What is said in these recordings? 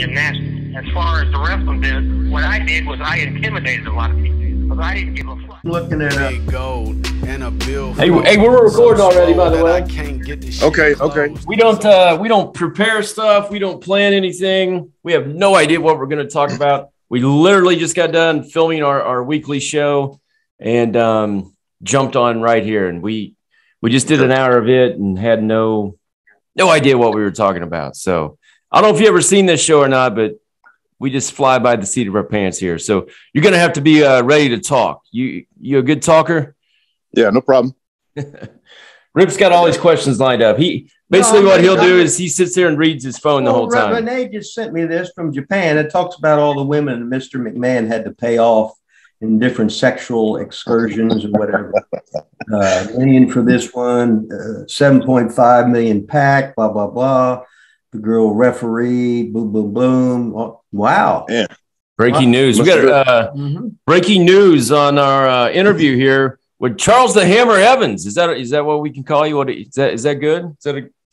gymnastics. As far as the wrestling business, what I did was I intimidated a lot of people because I didn't give a fuck. Looking at big gold and a bill. Hey, we're recording already, by the way. Okay. We don't prepare stuff. We don't plan anything. We have no idea what we're going to talk about. We literally just got done filming our weekly show and jumped on right here. And we just did an hour of it and had no idea what we were talking about. So I don't know if you ever seen this show or not, but we just fly by the seat of our pants here. So you're going to have to be ready to talk. You a good talker? Yeah, no problem. Rip's got all these questions lined up. What he'll do is he sits there and reads his phone the whole time. Renee just sent me this from Japan. It talks about all the women Mr. McMahon had to pay off in different sexual excursions or whatever. Million for this one, 7.5 million pack, blah, blah, blah. The girl referee, boom, boom, boom. Oh, wow. Yeah. Breaking news. We got breaking news on our interview here with Charles the Hammer Evans. Is that what we can call you? Is that good?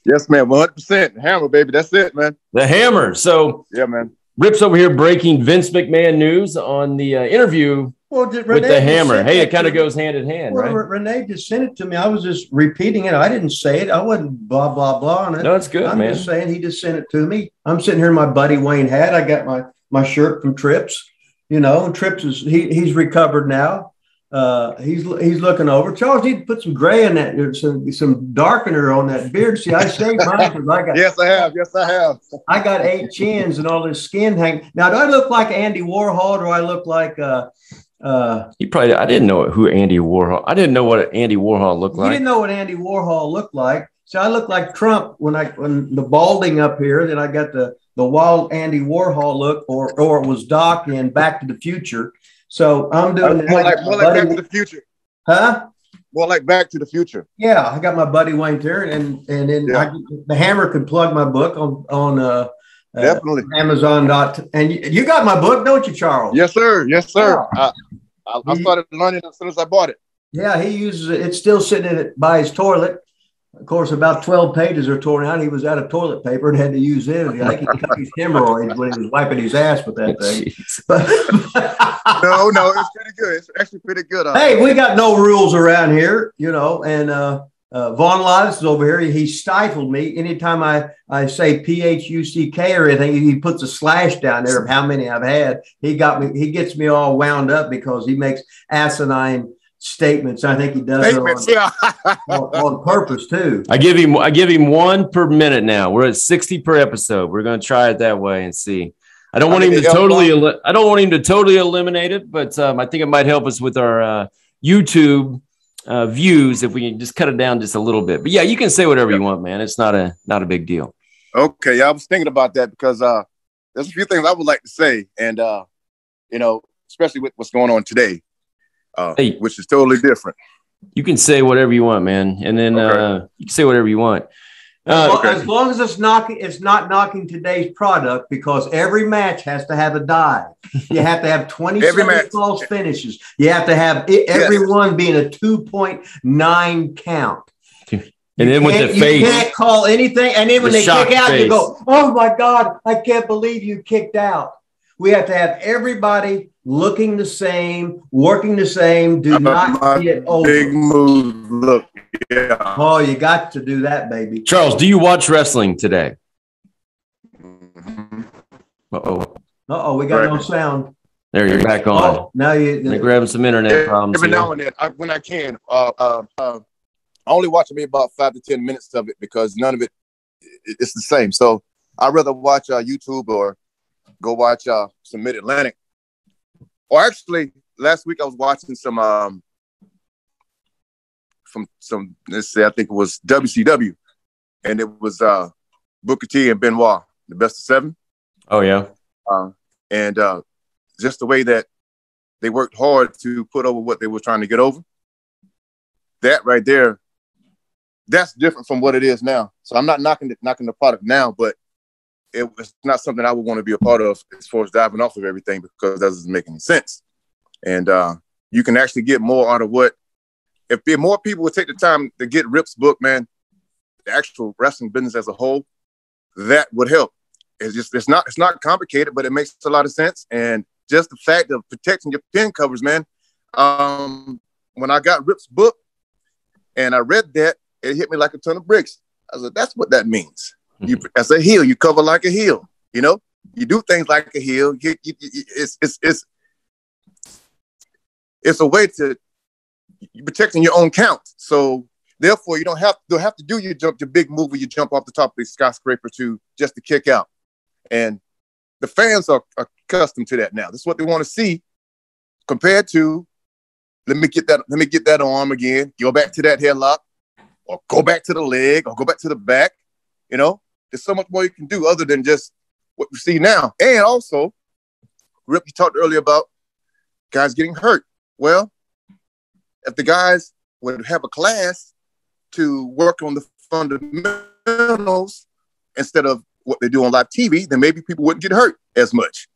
Yes, man. 100%. Hammer, baby. That's it, man. The Hammer. So yeah, man. Rip's over here breaking Vince McMahon news on the interview with the Hammer. Hey, it kind of goes hand in hand, right? Renee just sent it to me. I was just repeating it. I didn't say it. I wasn't blah, blah, blah on it. No, it's good, I'm man. just saying he just sent it to me. I'm sitting here in my Buddy Wayne hat. I got my shirt from Trips. You know, Trips he's recovered now. He's looking over. Charles, you need to put some gray in that, some darkener on that beard. See, I shaved mine because I got. Yes, I have. I got 8 chins and all this skin hanging. Now, do I look like Andy Warhol, or do I look like? I didn't know who Andy Warhol. I didn't know what Andy Warhol looked like. You didn't know what Andy Warhol looked like. So I look like Trump when the balding up here. Then I got the wild Andy Warhol look, or it was Doc in Back to the Future. So I'm doing more like Back to the Future. Huh? More like Back to the Future. Yeah, I got my Buddy Wayne here, and then the Hammer can plug my book on definitely Amazon. And you got my book, don't you, Charles? Yes, sir. Yeah. I started learning as soon as I bought it. Yeah, he uses it. It's still sitting by his toilet. Of course, about 12 pages are torn out. He was out of toilet paper and had to use it. I think he cut his hemorrhoids when he was wiping his ass with that thing. No, it's pretty good. It's actually pretty good. Hey, we got no rules around here, you know. And Von Lilas is over here. He stifled me. Anytime I say PHUCK or anything, he puts a slash down there of how many I've had. He gets me all wound up because he makes asinine statements. I think he does it on purpose too. I give him 1 per minute now. We're at 60 per episode. We're going to try it that way and see. I don't want him to totally eliminate it, but I think it might help us with our YouTube views if we can just cut it down just a little bit. But yeah, you can say whatever you want, man. It's not a big deal. Okay, I was thinking about that because there's a few things I would like to say, and especially with what's going on today. Which is totally different. You can say whatever you want, man, and then you can say whatever you want. As long as it's not knocking today's product, because every match has to have a dive. You have to have 27 false finishes. You have to have everyone being a 2.9 count. And then with the face, you can't call anything. And then when they kick out, you go, "Oh my God, I can't believe you kicked out." We have to have everybody looking the same, working the same. Do not get over. Big move. Look, yeah. Oh, you got to do that, baby. Charles, do you watch wrestling today? We got no sound. There, you're back on. Oh, now you're grabbing some internet problems. Every now and then, when I can, I only watch maybe about 5 to 10 minutes of it because none of it's the same. So I'd rather watch YouTube or go watch some Mid-Atlantic. Or actually, last week I was watching some let's say I think it was WCW, and it was Booker T and Benoit, the best of 7. Oh yeah, and just the way that they worked hard to put over what they were trying to get over. That right there, that's different from what it is now. So I'm not knocking the product now, but it's not something I would want to be a part of as far as diving off of everything, because that doesn't make any sense. And you can actually get more out of if more people would take the time to get Rip's book, man, the actual wrestling business as a whole, that would help. it's not complicated, but it makes a lot of sense. And just the fact of protecting your pin covers, man. When I got Rip's book and I read that, it hit me like a ton of bricks. I was like, that's what that means. As a heel, you cover like a heel. You know, you do things like a heel. It's a way to you're protecting your own count. So therefore, you don't have to do your big move where you jump off the top of the skyscraper just to kick out. And the fans are accustomed to that now. This is what they want to see, compared to let me get that arm again, go back to that headlock, or go back to the leg, or go back to the back. You know, there's so much more you can do other than just what we see now. And also, Rip, you talked earlier about guys getting hurt. Well, if the guys would have a class to work on the fundamentals instead of what they do on live TV, then maybe people wouldn't get hurt as much.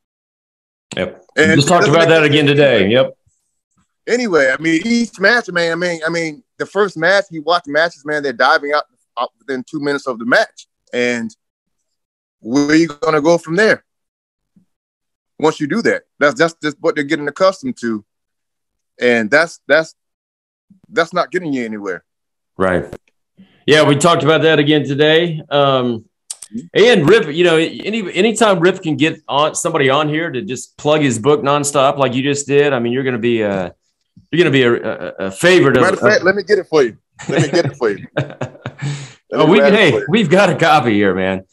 Yep. And just talked about that again today. Yep. Anyway, I mean, each match, man, I mean, the first match, you watch matches, man, they're diving out within 2 minutes of the match. And where are you going to go from there? Once you do that, that's just what they're getting accustomed to. And that's not getting you anywhere. Right. Yeah, we talked about that again today. And Rip, you know, anytime Rip can get somebody on here to just plug his book nonstop, like you just did, I mean, you're going to be a favorite. Matter of fact, let me get it for you. We've got a copy here, man.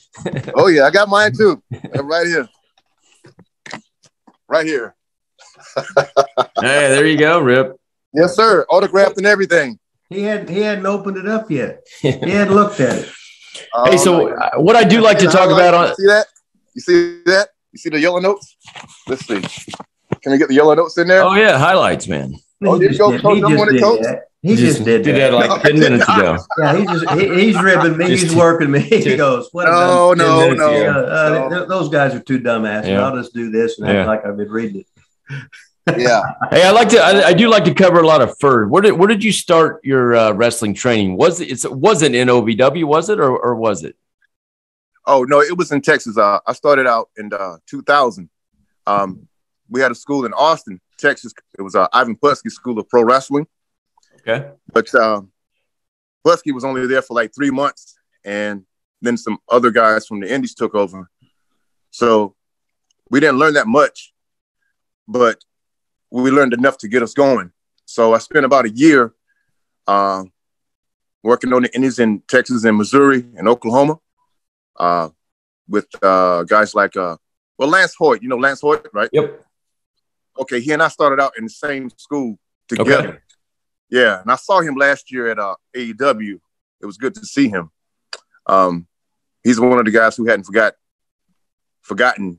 Oh yeah, I got mine too. Right here. Hey, there you go, Rip. Yes, sir. Autographed and everything. He hadn't opened it up yet. He hadn't looked at it. Hey, so what I do like to talk about on you see that? You see the yellow notes? Let's see. Can we get the yellow notes in there? Oh yeah, highlights, man. Oh, there you go, Coach. He just did that like 10 minutes ago. Yeah, he's ribbing me. He's working me. He goes, no. Those guys are too dumbass. Yeah. I'll just do this and act like I've been reading it. Yeah. Hey, I do like to cover a lot of fur. Where did you start your wrestling training? Wasn't in OVW, was it, or was it? Oh no, it was in Texas. I started out in 2000. We had a school in Austin, Texas. It was Ivan Putski School of Pro Wrestling. Okay. But Putski was only there for like 3 months, and then some other guys from the Indies took over. So we didn't learn that much, but we learned enough to get us going. So I spent about a year working on the Indies in Texas and Missouri and Oklahoma with guys like, Lance Hoyt. You know Lance Hoyt, right? Yep. Okay, he and I started out in the same school together. Okay. Yeah, and I saw him last year at AEW. It was good to see him. He's one of the guys who hadn't forgotten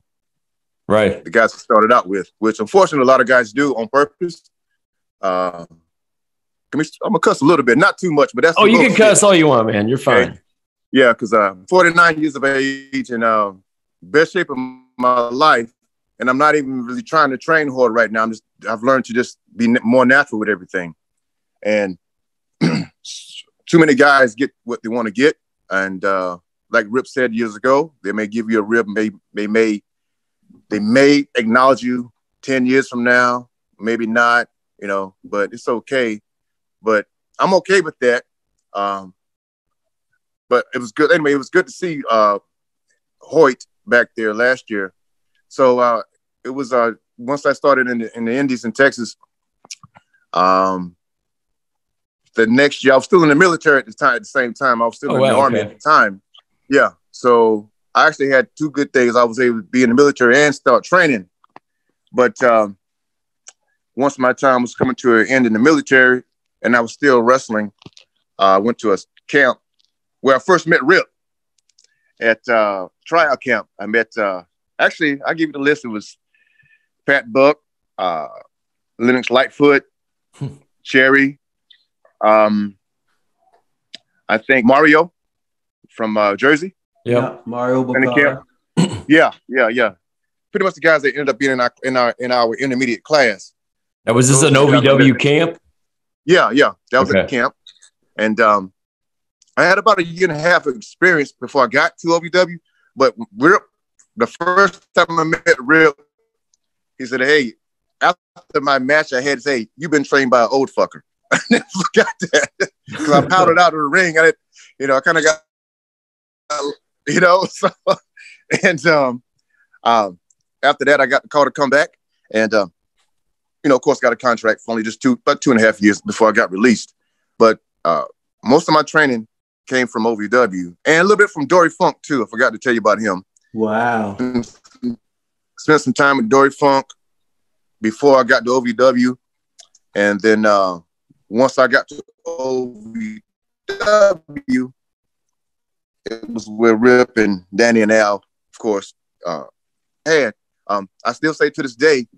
right, the guys who started out with, which unfortunately a lot of guys do on purpose. I'm gonna cuss a little bit, not too much, but that's. Oh, you can cuss all you want, man. You're fine. Okay. Yeah, because 49 years of age and best shape of my life, and I'm not even really trying to train hard right now. I've learned to just be more natural with everything, and too many guys get what they want to get, and like Rip said years ago, they may give you a rib, they may acknowledge you 10 years from now, maybe not, but it's okay. But I'm okay with that. But it was good. Anyway, it was good to see Hoyt back there last year. So it was once I started in the Indies in Texas, the next year I was still in the military at the same time. I was still in the Army at the time. Yeah. So I actually had two good things. I was able to be in the military and start training. But once my time was coming to an end in the military and I was still wrestling, I went to a camp where I first met Rip at tryout camp. I met, actually, I'll give you the list. It was Pat Buck, Lennox Lightfoot, Cherry, I think Mario from Jersey. Yeah, Mario Baccara. Yeah. Pretty much the guys that ended up being in our intermediate class. Now, was this an OVW camp? Yeah, that was a camp, and I had about a year and a half of experience before I got to OVW. But Rip the first time I met Rip, he said, "Hey, after my match, I had to say, you've been trained by an old fucker." I never forgot that because I powdered out of the ring. I kind of got, so, and after that, I got the call to come back, and of course, got a contract for only just about 2.5 years before I got released. But most of my training came from OVW and a little bit from Dory Funk too. I forgot to tell you about him. Wow. Spent some time with Dory Funk before I got to OVW, and then once I got to OVW, it was with Rip and Danny and Al, of course. I still say to this day,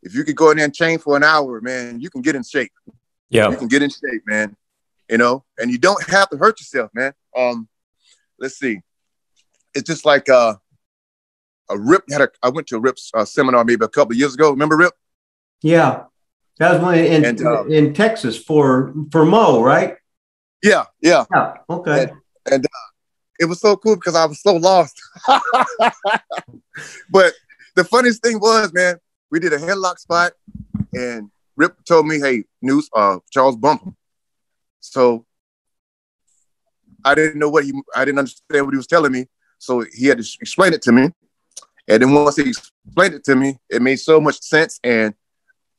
if you could go in there and train for an hour, man, you can get in shape. Yeah, you can get in shape, man. And you don't have to hurt yourself, man. Let's see. It's just like a Rip I went to a Rip's seminar maybe a couple of years ago. Remember Rip? Yeah, that was in Texas for Mo, right? Yeah. Okay. And it was so cool because I was so lost. But the funniest thing was, man, we did a headlock spot, and Rip told me, "Hey, News, Charles bump him." So I didn't understand what he was telling me. So he had to explain it to me. And then once he explained it to me, it made so much sense. And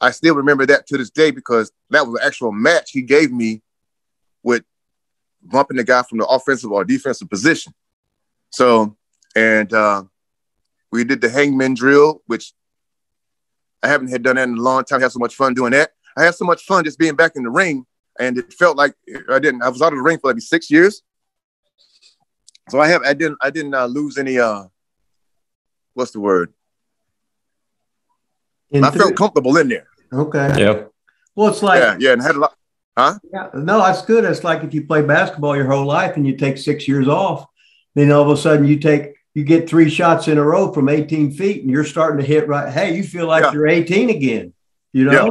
I still remember that to this day because that was an actual match he gave me with bumping the guy from the offensive or defensive position. So, and we did the hangman drill, which I haven't had done that in a long time. I had so much fun doing that. I had so much fun just being back in the ring. And it felt like I was out of the ring for maybe 6 years. So I didn't lose any, what's the word? I felt comfortable in there. Okay. Yeah. Well, it's like, yeah. And had a lot, huh? Yeah, no, that's good. It's like if you play basketball your whole life and you take 6 years off, then all of a sudden you get 3 shots in a row from 18 feet and you're starting to hit right. Hey, you feel like you're 18 again, Yeah.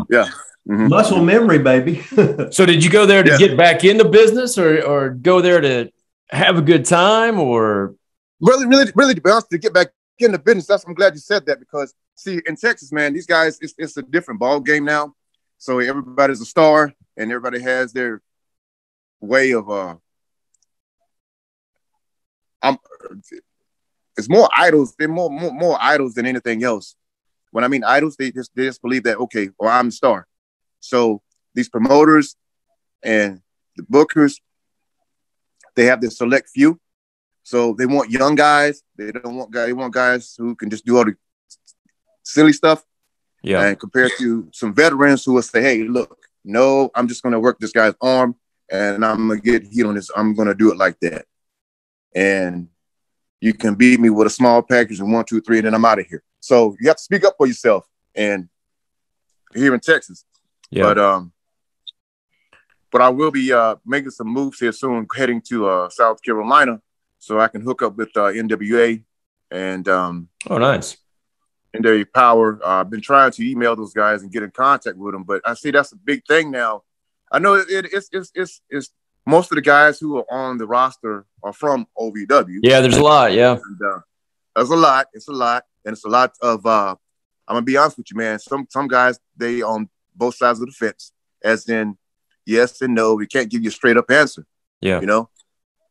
Mm-hmm. Muscle memory, baby. So did you go there to get back into business or go there to have a good time or? Really, to be honest, to get back into business, I'm glad you said that because, see, in Texas, man, these guys, it's a different ball game now. So everybody's a star and everybody has their way of, it's more idols. They're more idols than anything else. When I mean idols, they just believe that, okay, or I'm the star. So these promoters and the bookers, they have this select few. So they want young guys. They want guys who can just do all the silly stuff. Yeah. And compared to some veterans who will say, "Hey, look, no, I'm just going to work this guy's arm and I'm going to get heat on this. I'm going to do it like that. And you can beat me with a small package and 1, 2, 3, and then I'm out of here." So you have to speak up for yourself. And here in Texas. Yeah. But I will be making some moves here soon, heading to South Carolina, so I can hook up with NWA and nice. NWA Power. I've been trying to email those guys and get in contact with them, but I see that's a big thing now. I know it's most of the guys who are on the roster are from OVW. Yeah, there's a lot. Yeah, and, there's a lot. It's a lot, and it's a lot of. I'm gonna be honest with you, man. Some guys, they on both sides of the fence, as in yes and no. We can't give you a straight up answer. Yeah,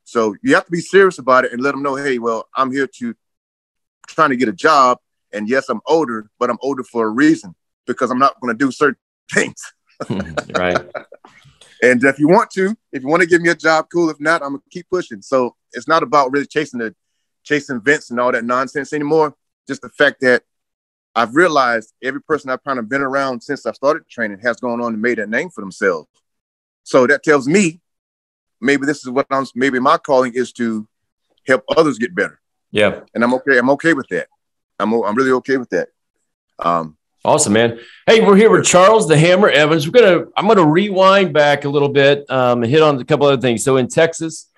So you have to be serious about it and let them know, hey, well, I'm here to trying to get a job, and yes, I'm older, but I'm older for a reason because I'm not going to do certain things. Right. And if you want to give me a job, cool. If not, I'm gonna keep pushing. So it's not about really chasing Vince and all that nonsense anymore. Just the fact that I've realized every person I've kind of been around since I started training has gone on and made a name for themselves. So that tells me maybe this is what maybe my calling is to help others get better. Yeah. And I'm okay with that. I'm really okay with that. Awesome, man. Hey, we're here with Charles the Hammer Evans. I'm gonna rewind back a little bit and hit on a couple other things. So in Texas,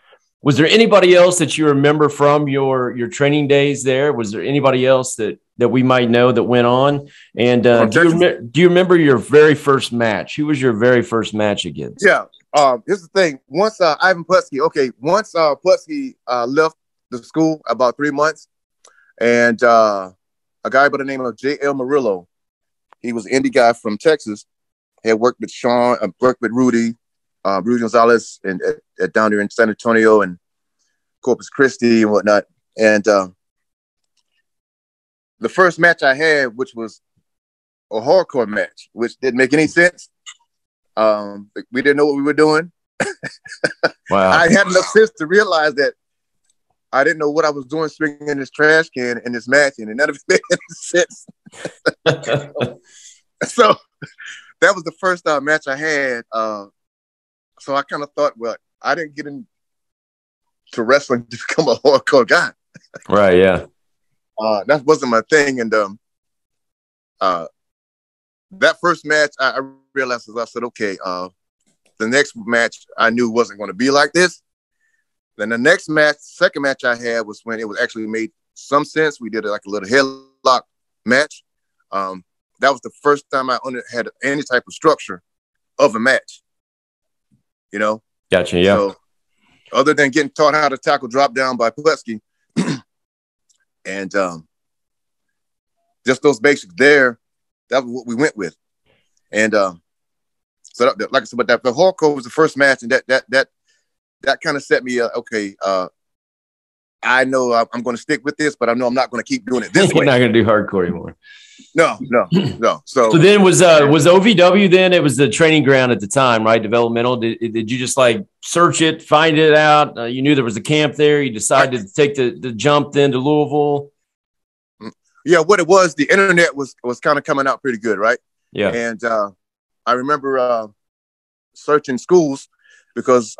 was there anybody else that you remember from your training days there? Was there anybody else that we might know that went on? And do you remember your very first match? Who was your very first match against? Yeah. Here's the thing. Once Ivan Putski left the school about 3 months, And a guy by the name of J.L. Murillo, he was an indie guy from Texas, had worked with Sean, worked with Rudy Gonzalez and down there in San Antonio and Corpus Christi and whatnot. And the first match I had, which was a hardcore match, which didn't make any sense. We didn't know what we were doing. Wow. I had enough sense to realize that I didn't know what I was doing swinging in this trash can in this match, and none of it made any sense. So that was the first match I had. So I kind of thought, well, I didn't get into wrestling to become a hardcore guy. Right, yeah. That wasn't my thing. And that first match, I realized, I said, okay, the next match I knew wasn't going to be like this. Then the next match, second match I had was when it was actually made some sense. We did like a little headlock match. That was the first time I had any type of structure of a match. You know? Gotcha, yeah. So, other than getting taught how to tackle drop down by Pulaski and just those basics there, that was what we went with. And so that, like I said, but the hardcore was the first match, and that kind of set me okay. I know I'm going to stick with this, but I know I'm not going to keep doing it this way. You're not going to do hardcore anymore. No. So then was OVW then? It was the training ground at the time, right? Developmental. Did you just like search it, find it out? You knew there was a camp there. You decided to take the jump then to Louisville. Yeah, what it was, the internet was kind of coming out pretty good, right? Yeah. And I remember searching schools because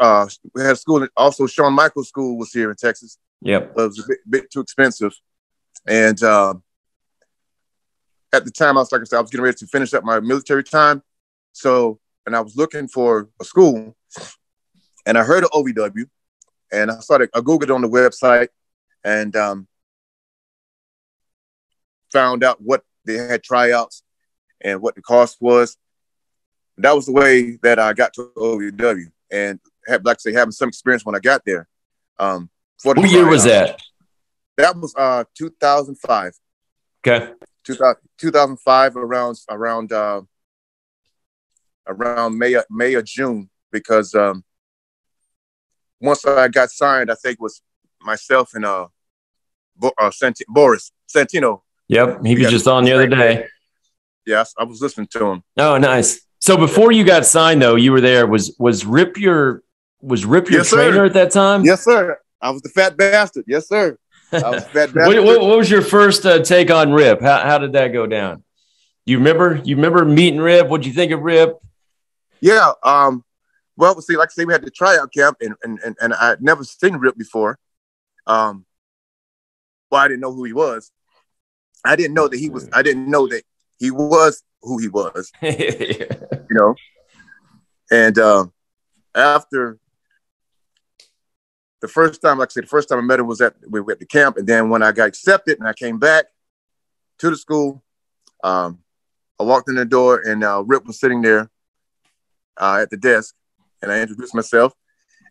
we had a school. Also, Shawn Michaels School was here in Texas. Yep. It was a bit too expensive. And at the time, I was getting ready to finish up my military time. So, and I was looking for a school, and I heard of OVW, and I Googled it on the website, and found out what they had tryouts and what the cost was. That was the way that I got to OVW, and had, like I say, having some experience when I got there. What year was that? That was 2005. Okay. 2005 around May or June, because once I got signed, I think it was myself and Boris Santino. Yep, he was just on the other day. Yes, I was listening to him. Oh, nice. So before you got signed, though, you were there. Was Rip your Yes, trainer sir. at that time? Yes, sir. I was the fat bastard. Yes, sir. I was the fat bastard. What was your first take on Rip? How did that go down? You remember meeting Rip? What'd you think of Rip? Yeah. Well, see, like I say, we had the tryout camp, and I'd never seen Rip before. Well, I didn't know who he was. I didn't know that he was who he was. You know. And after the first time, like I said, the first time I met him was we were at the camp, and then when I got accepted and I came back to the school, I walked in the door, and Rip was sitting there at the desk, and I introduced myself,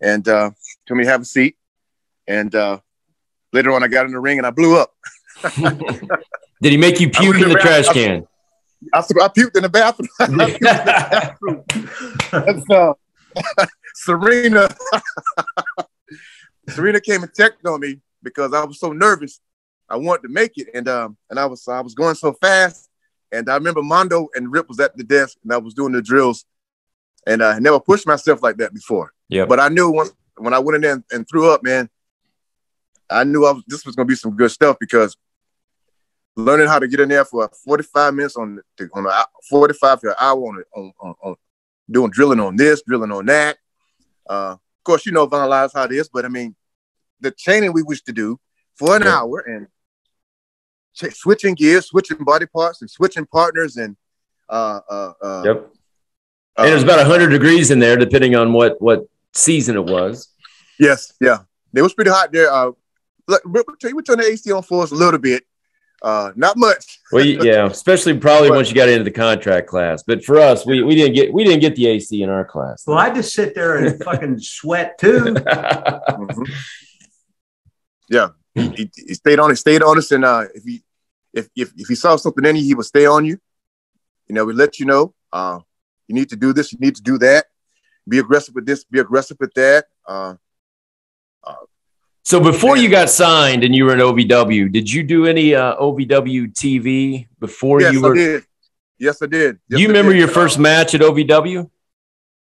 and told me to have a seat. And later on, I got in the ring and I blew up. Did he make you puke in the trash can? I puked in the bathroom. And, Serena came and checked on me because I was so nervous. I wanted to make it, and I was going so fast. And I remember Mondo and Rip was at the desk, and I was doing the drills, and I never pushed myself like that before. Yeah. But I knew when I went in there and threw up, man, I knew this was going to be some good stuff, because learning how to get in there for 45 minutes on 45 to an hour on doing drilling on this, drilling on that. Of course, you know Von Lilas how it is, but I mean, the training we used to do for an hour and switching gears, switching body parts, and switching partners, and and it was about 100 degrees in there, depending on what season it was. Yes, yeah, it was pretty hot there. We turned the AC on for us a little bit. Not much. Well, yeah, especially probably once you got into the contract class. But for us, we didn't get the AC in our class. Well, I just sit there and fucking sweat too. Yeah, he stayed on us, and if he saw something in you, he would stay on you. You know, we let you know, you need to do this, you need to do that. Be aggressive with this, be aggressive with that. So before you got signed and you were in OVW, did you do any OVW TV before you were? I did. Yes, I did. Do you remember your first match at OVW?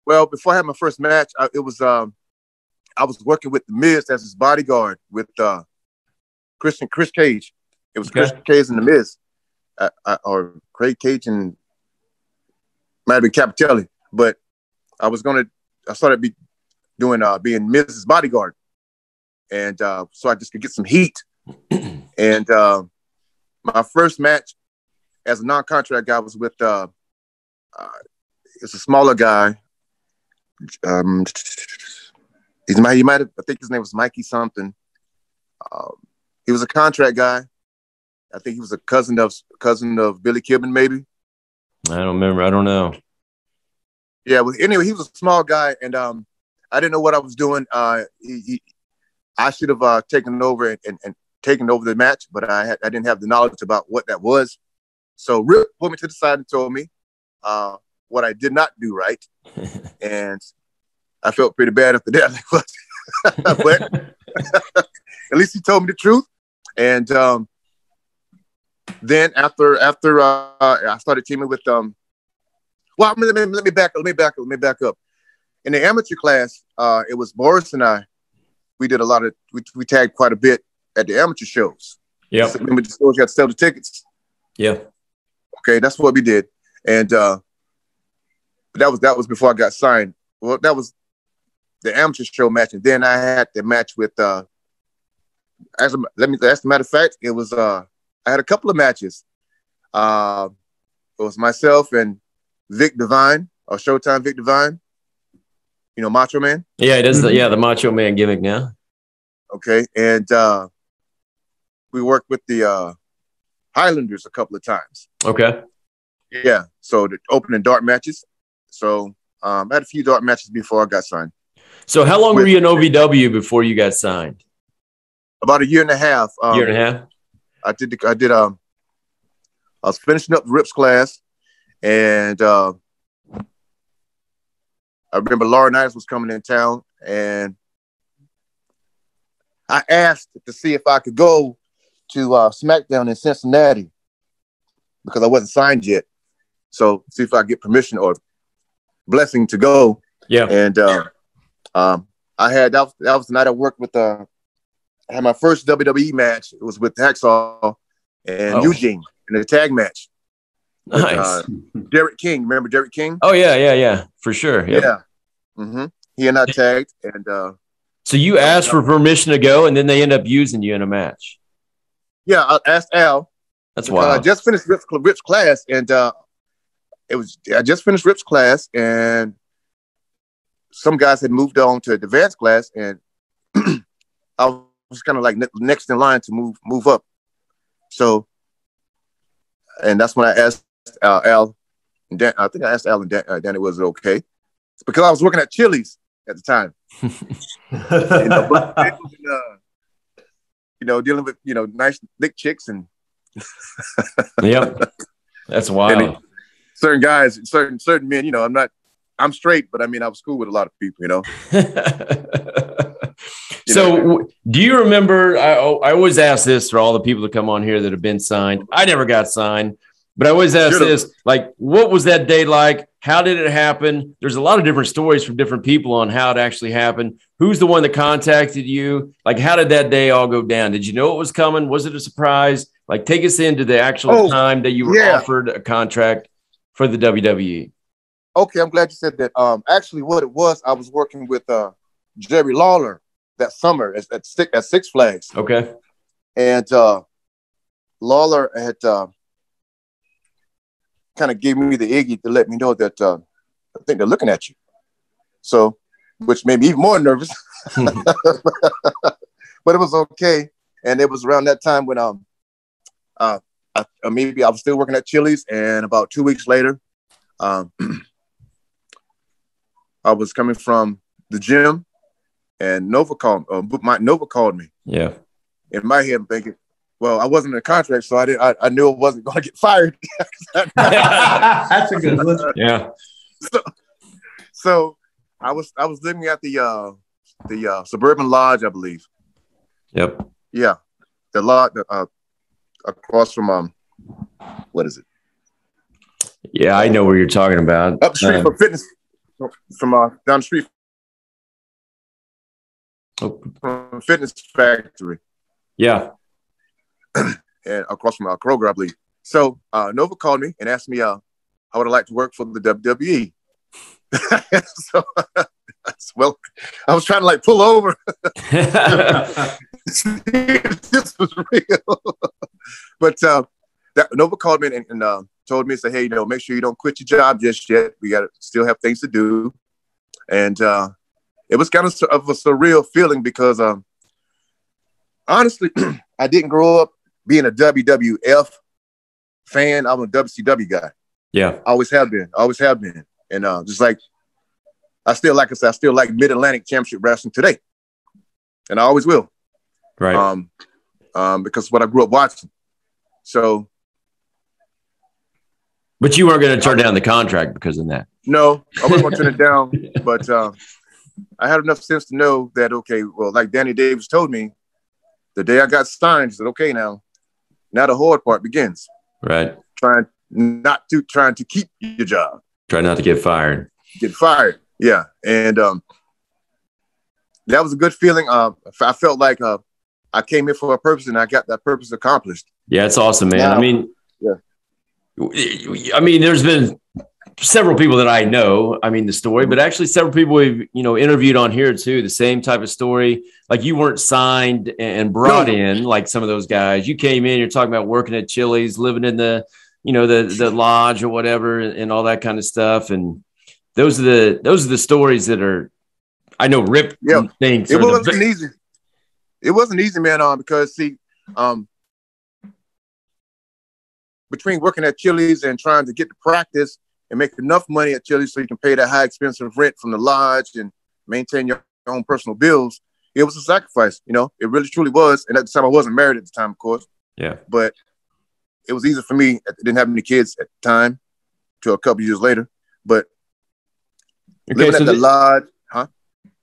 Well, before I had my first match, I was working with The Miz as his bodyguard with Chris Cage. It was Chris Cage and The Miz, or Craig Cage and might have been Capitelli. But I started being Miz's bodyguard. And so I just could get some heat. And my first match as a non-contract guy was with it's a smaller guy. He might have, I think his name was Mikey something. He was a contract guy. I think he was a cousin of Billy Kidman, maybe. I don't remember. I don't know. Yeah. Well, anyway, he was a small guy, and I didn't know what I was doing. I should have taken over and taken over the match, but I didn't have the knowledge about what that was. So Rip pulled me to the side and told me what I did not do right, and I felt pretty bad after that. But at least he told me the truth. And then after I started teaming with well, let me back up. In the amateur class, it was Boris and I. We did we tagged quite a bit at the amateur shows. Yeah. Remember the stores you had to sell the tickets? Yeah. Okay, that's what we did. And that was before I got signed. Well, that was the amateur show match. And then I had the match with as a matter of fact, it was I had a couple of matches. It was myself and Vic Divine, or Showtime Vic Divine. You know, Macho Man? Yeah, it is the Macho Man gimmick now. Okay. And we worked with the Highlanders a couple of times. Okay. Yeah. So the opening dart matches. So I had a few dart matches before I got signed. So how long were you in OVW before you got signed? About a year and a half. Year and a half? I was finishing up Rip's class, and I remember Laurinaitis was coming in town, and I asked to see if I could go to SmackDown in Cincinnati because I wasn't signed yet. So see if I get permission or blessing to go. Yeah. And I had that was the night I worked with. I had my first WWE match. It was with Hacksaw and Eugene in a tag match. Nice. Derek King. Remember Derek King? Oh, yeah. For sure. Yep. Yeah. Mm-hmm. He and I tagged. And so you asked for permission to go, and then they end up using you in a match. Yeah, I asked Al. That's wild. I just finished Rip's class, and I just finished Rip's class, and some guys had moved on to advanced class, and I was kind of like next in line to move up. So, and that's when I asked Al, and Dan, I think I asked Al and Danny, was it okay? It's because I was working at Chili's at the time. Dealing with nice thick chicks and yep, that's wild. And certain guys, certain men. I'm straight, but I mean I was cool with a lot of people. So do you remember? I always ask this for all the people that come on here that have been signed. I never got signed. But I always ask this, like, what was that day like? How did it happen? There's a lot of different stories from different people on how it actually happened. Who's the one that contacted you? Like, how did that day all go down? Did you know it was coming? Was it a surprise? Like, take us into the actual time that you were offered a contract for the WWE. Okay, I'm glad you said that. Actually, what it was, I was working with Jerry Lawler that summer at Six Flags. Okay. And Lawler had kind of gave me the Iggy to let me know that I think they're looking at you. So, which made me even more nervous. But it was okay. And it was around that time when maybe I was still working at Chili's, and about 2 weeks later, I was coming from the gym, and Nova called me. Yeah. in my head, I'm thinking, well, I wasn't in a contract, so I knew I wasn't going to get fired. That's a good one. Yeah. So I was living at the Suburban Lodge, I believe. Yep. Yeah, the lodge across from what is it? Yeah, I know where you're talking about. Up the street from fitness, from down the street from Fitness Factory. Yeah. And across from Kroger, I believe. So Nova called me and asked me how would I like to work for the WWE. So, well, I was trying to like pull over. This was real. But Nova called me and told me, say, hey, make sure you don't quit your job just yet. We got to still have things to do. And it was kind of a surreal feeling because honestly, I didn't grow up being a WWF fan. I'm a WCW guy. Yeah. Always have been. And just like, I still like Mid-Atlantic Championship Wrestling today. And I always will. Right. Because what I grew up watching. So. But you weren't going to turn down the contract because of that. No, I wasn't going to turn it down. But I had enough sense to know that, okay, well, like Danny Davis told me, the day I got signed, he said, okay, now the hard part begins. Right. Trying to keep your job. Try not to get fired. Get fired. Yeah. And that was a good feeling. I felt like I came here for a purpose and I got that purpose accomplished. Yeah, it's awesome, man. Now, I mean, there's been several people that I know, the story, but actually several people we've, interviewed on here too, the same type of story. Like you weren't signed and brought in like some of those guys. You came in, you're talking about working at Chili's, living in the lodge or whatever and all that kind of stuff. And those are the stories that are, I know Rip thinks. It wasn't easy. It wasn't easy, man, because see, between working at Chili's and trying to get to practice and make enough money at Chili's so you can pay that high expensive rent from the lodge and maintain your own personal bills, it was a sacrifice. It really truly was. And at the time, I wasn't married at the time, of course. Yeah. But it was easy for me. I didn't have any kids at the time till a couple years later. But living at the lodge,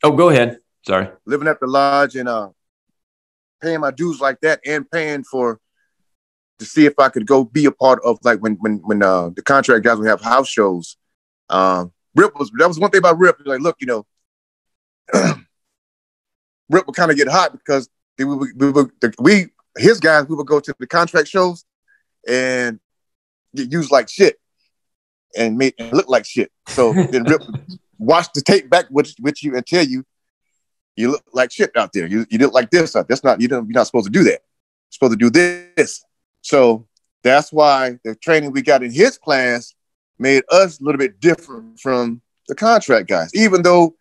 Oh, go ahead. Sorry. Living at the lodge and paying my dues like that and paying to see if I could go be a part of like when the contract guys would have house shows. That was one thing about Rip. Like, look, Rip would kind of get hot because his guys, we would go to the contract shows and get used like shit and look like shit. So then Rip would watch the tape back with you and tell you look like shit out there. You look like this. You're not supposed to do that. You're supposed to do this. So that's why the training we got in his class made us a little bit different from the contract guys. Even though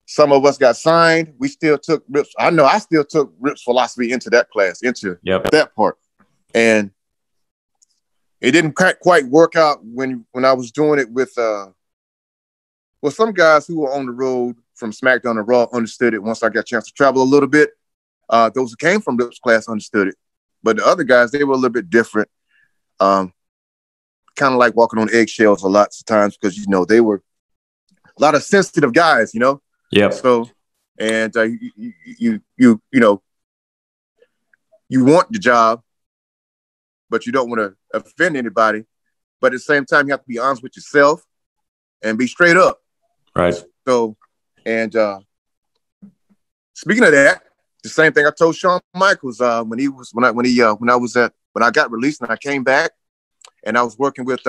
some of us got signed, we still took Rip's. I know I still took Rip's philosophy into that class, into that part. And it didn't quite work out when I was doing it with some guys who were on the road from SmackDown and Raw understood it once I got a chance to travel a little bit. Those who came from Rip's class understood it. But the other guys, they were a little bit different. Kind of like walking on eggshells a lot of times because, they were a lot of sensitive guys, Yeah. So, and you want the job, but you don't want to offend anybody. But at the same time, you have to be honest with yourself and be straight up. Right. So, and speaking of that, the same thing I told Shawn Michaels when I got released and I came back and I was working with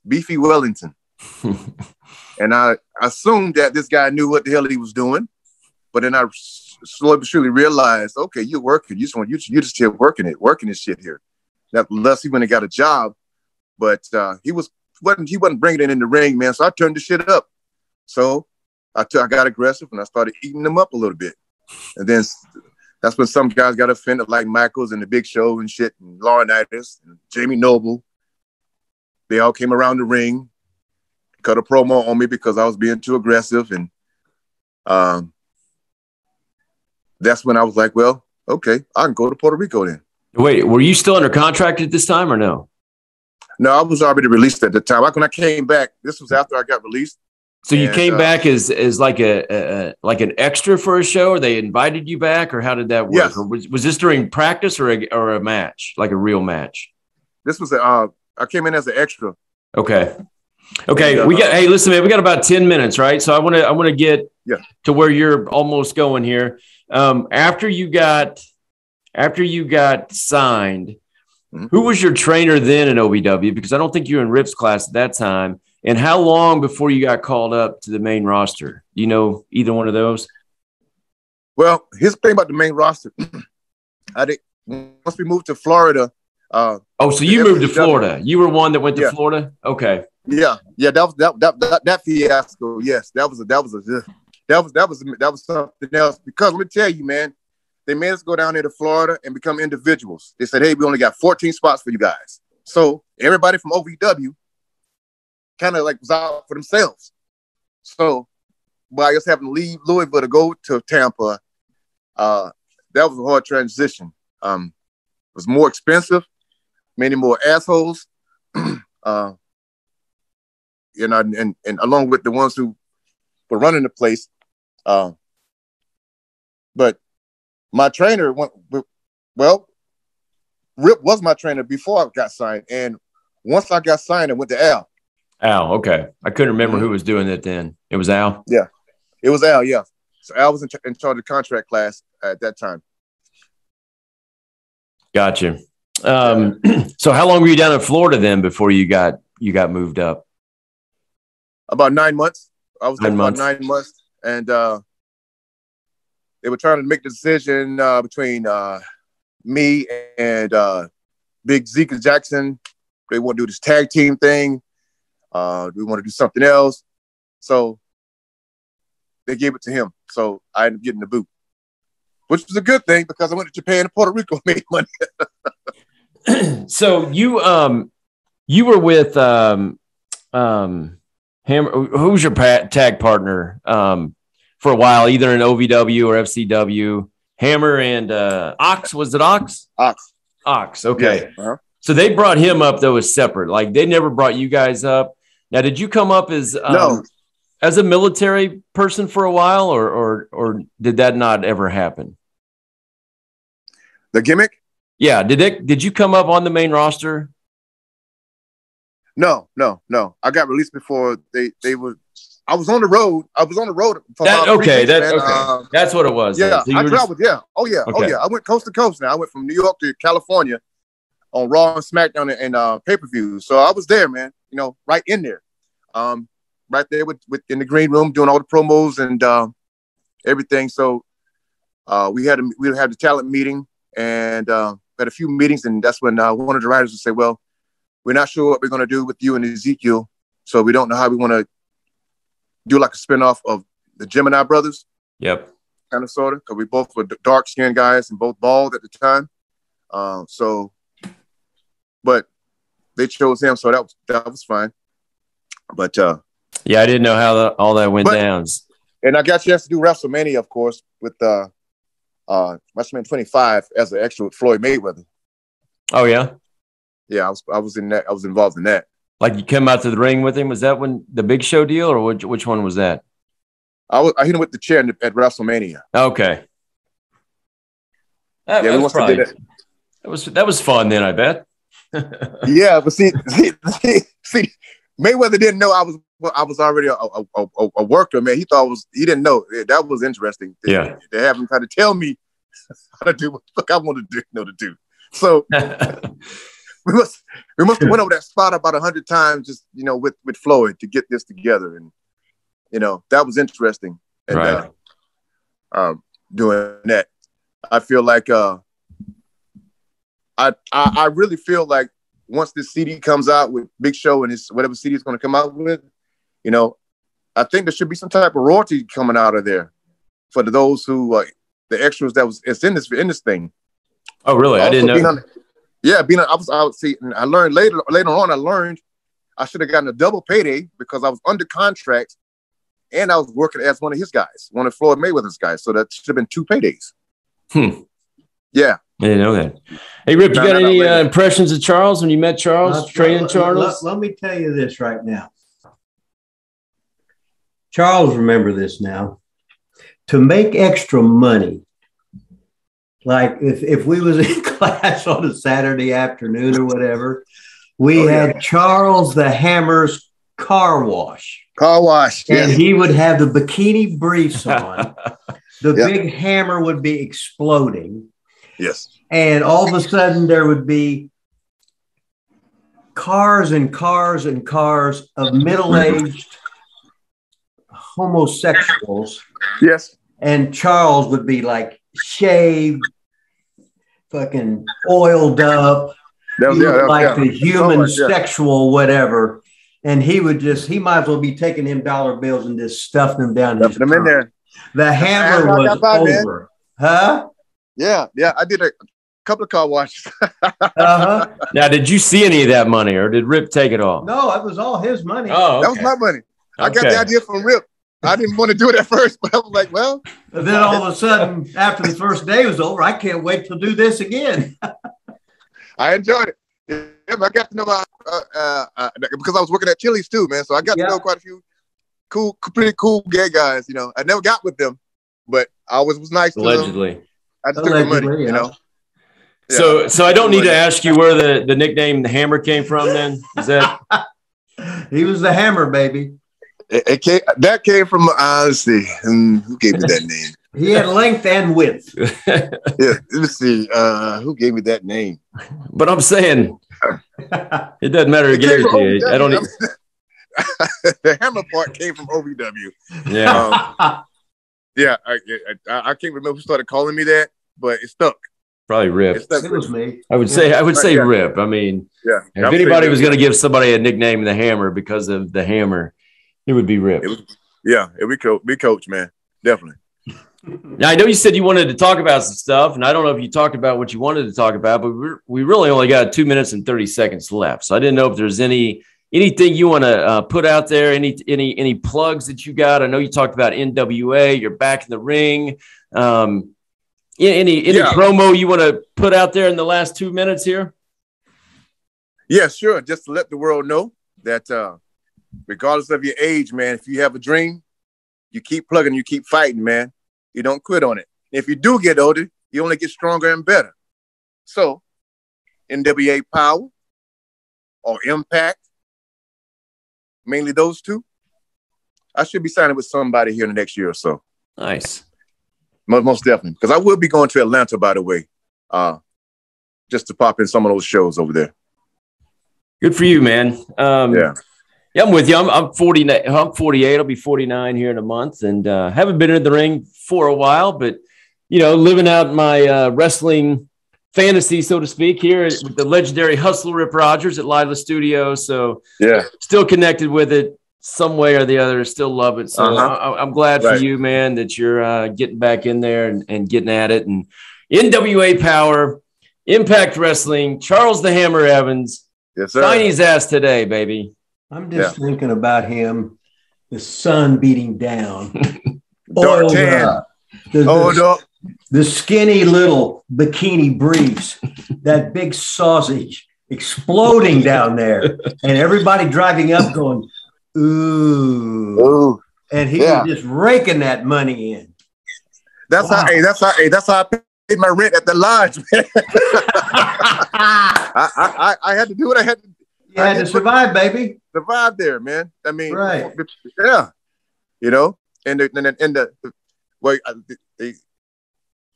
Beefy Wellington. And I assumed that this guy knew what the hell he was doing. But then I slowly but surely realized, okay, you're working. You just here working this shit here. Now, unless he went and got a job. But he wasn't bringing it in the ring, man. So I turned the shit up. So I got aggressive and I started eating them up a little bit. And then that's when some guys got offended, like Michaels and the Big Show and shit, and Laurinaitis and Jamie Noble. They all came around the ring, cut a promo on me because I was being too aggressive. And that's when I was like, well, okay, I can go to Puerto Rico then. Wait, were you still under contract at this time or no? No, I was already released at the time. When I came back, this was after I got released. So you came back as like an extra for a show, or they invited you back, or how did that work? Yes. Or was this during practice or a match, like a real match? This was I came in as an extra. Okay. Hey, listen, man, we got about 10 minutes, right? So I want to get to where you're almost going here. After you got signed, who was your trainer then in OVW? Because I don't think you were in Rip's class at that time. And how long before you got called up to the main roster? Do you know either one of those? Well, here's the thing about the main roster. Once we moved to Florida. So you moved to Florida. You were one that went to Florida? Okay. Yeah. That fiasco. Yes, that was something else. Because let me tell you, man, they made us go down there to Florida and become individuals. They said, hey, we only got 14 spots for you guys. So everybody from OVW kind of like was out for themselves. So by us having to leave Louisville to go to Tampa, that was a hard transition. It was more expensive, many more assholes, and along with the ones who were running the place. But my trainer Rip was my trainer before I got signed, and once I got signed, I went to Al. Al, okay. I couldn't remember who was doing it then. It was Al? Yeah. It was Al, yeah. So Al was in charge of contract class at that time. Gotcha. So how long were you down in Florida then before you got moved up? About 9 months. I was there about 9 9 months. And they were trying to make the decision between me and Big Zeke Jackson. They want to do this tag team thing. We want to do something else. So they gave it to him. So I ended up getting the boot, which was a good thing because I went to Japan and Puerto Rico and made money. So you were with Hammer. Who was your tag partner for a while, either in OVW or FCW? Hammer and Ox. Was it Ox? Ox. Okay. Yes. Uh-huh. So they brought him up though as separate. Like they never brought you guys up. Now, did you come up as a military person for a while, or did that not ever happen? The gimmick? Yeah. Did you come up on the main roster? No. I got released before they were. I was on the road. For okay. That's what it was. Yeah, so I traveled. Yeah. Oh yeah. Okay. Oh yeah. I went coast to coast. Now I went from New York to California on Raw and SmackDown and pay-per-view. So I was there, man. Right in there, right there in the green room doing all the promos and everything. So we had the talent meeting and had a few meetings, and that's when one of the writers would say, "Well, we're not sure what we're going to do with you and Ezekiel, so we don't know how we want to do like a spinoff of the Gemini brothers." Yep. Kind of, sort of, because we both were dark-skinned guys and both bald at the time. But they chose him, so that was fine. But I didn't know how all that went down. And I got a chance to do WrestleMania, of course, with WrestleMania 25 as an extra with Floyd Mayweather. Oh yeah, yeah. I was in that. I was involved in that. Like you came out to the ring with him? Was that when the Big Show deal, or which one was that? I hit him with the chair at WrestleMania. Okay. That was fun then, I bet. Yeah, but see, Mayweather didn't know I was already a worker, man. He didn't know. That was interesting. To have him try to tell me how to do what the fuck I wanted to do. So we must have went over that spot about 100 times, just with Floyd to get this together, and that was interesting. And right. Doing that, I feel like I really feel like once this CD comes out with Big Show and his whatever CD is going to come out with, I think there should be some type of royalty coming out of there for those who the extras it's in this thing. Oh, really? I didn't know. I would see, and I learned later on. I should have gotten a double payday because I was under contract and I was working as one of his guys, one of Floyd Mayweather's guys. So that should have been 2 paydays. Yeah. I didn't know that. Hey, Rip, you got any impressions of Charles when you met Charles, training Charles? Let me tell you this right now. Charles, remember this now. To make extra money, like if we was in class on a Saturday afternoon or whatever, we had Charles the Hammer's car wash. Car wash. And he would have the bikini briefs on. The big hammer would be exploding. Yes. And all of a sudden there would be cars and cars and cars of middle-aged homosexuals. Yes. And Charles would be like shaved, fucking oiled up, the human sexual whatever. And he might as well be taking him dollar bills and just stuffing them down his trunk. In there. The hammer was over. Man. Huh? Yeah. I did a couple of car washes. Now, did you see any of that money, or did Rip take it all? No, it was all his money. Oh, okay. That was my money. I got the idea from Rip. I didn't want to do it at first, but I was like, well. And then all of a sudden, after the first day was over, I can't wait to do this again. I enjoyed it. Yeah, I got to know because I was working at Chili's too, man. So I got to know quite a few pretty cool gay guys. You know, I never got with them, but I always was nice to them. Allegedly. I just took their money, you know. Yeah. So I don't need to ask you where the nickname the Hammer came from. Then is that he was the Hammer, baby. That came from let's see, who gave me that name? He had length and width. Yeah, let's see, who gave me that name? But I'm saying it doesn't matter who gave it to you. I don't. The Hammer part came from OVW. Yeah, I can't remember who started calling me that, but it stuck. Probably Rip. It was me. I would say Rip. I mean, if anybody was going to give somebody a nickname, the Hammer, because of the hammer, it would be Rip. It would be Coach, man. Definitely. Now, I know you said you wanted to talk about some stuff, and I don't know if you talked about what you wanted to talk about, but we really only got 2 minutes and 30 seconds left. So I didn't know if there's anything you want to put out there, any plugs that you got. I know you talked about NWA. You're back in the ring. Any promo you want to put out there in the last 2 minutes here? Yeah, sure. Just to let the world know that regardless of your age, man, if you have a dream, you keep plugging, you keep fighting, man. You don't quit on it. If you do get older, you only get stronger and better. So, NWA Power or Impact, mainly those two, I should be signing with somebody here in the next year or so. Nice. Most definitely. Because I will be going to Atlanta, by the way, just to pop in some of those shows over there. Good for you, man. Yeah, I'm with you. I'm 48. I'll be 49 here in a month, and haven't been in the ring for a while, but living out my wrestling fantasy, so to speak, here with the legendary Hustler Rip Rogers at Lilas Studios. So still connected with it some way or the other. Still love it. So I'm glad for you, man, that you're getting back in there and getting at it. And NWA Power, Impact Wrestling, Charles the Hammer Evans. Yes, sir. Sign his ass today, baby. I'm just thinking about him, the sun beating down. Dark tan. The skinny little bikini briefs, that big sausage exploding down there, and everybody driving up going, ooh. And he was just raking that money in. That's how I paid my rent at the lodge, man. I had to do what I had to do. You had to survive, baby. Survive there, man. I mean, right. Yeah. He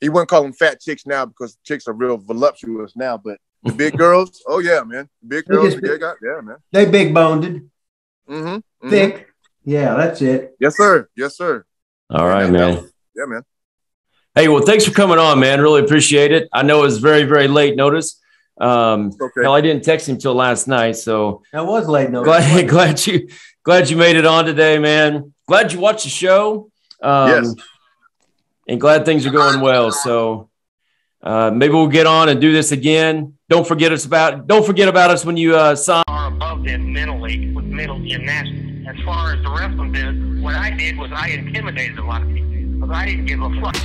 wouldn't call them fat chicks now because chicks are real voluptuous now, but the big girls, oh yeah, man. Big girls, man. They big boned. Mm-hmm. Thick. Yeah, that's it. Yes, sir. Yes, sir. All right, man. Yeah, man. Hey, well, thanks for coming on, man. Really appreciate it. I know it was very, very late notice. Okay. Hell, I didn't text him till last night, so that was late notice. Glad you made it on today, man. Glad you watched the show. Yes. And glad things are going well. So maybe we'll get on and do this again. Don't forget about us when you sign. Far above them mentally with mental gymnastics. As far as the wrestling business, what I did was I intimidated a lot of people because I didn't give a fuck.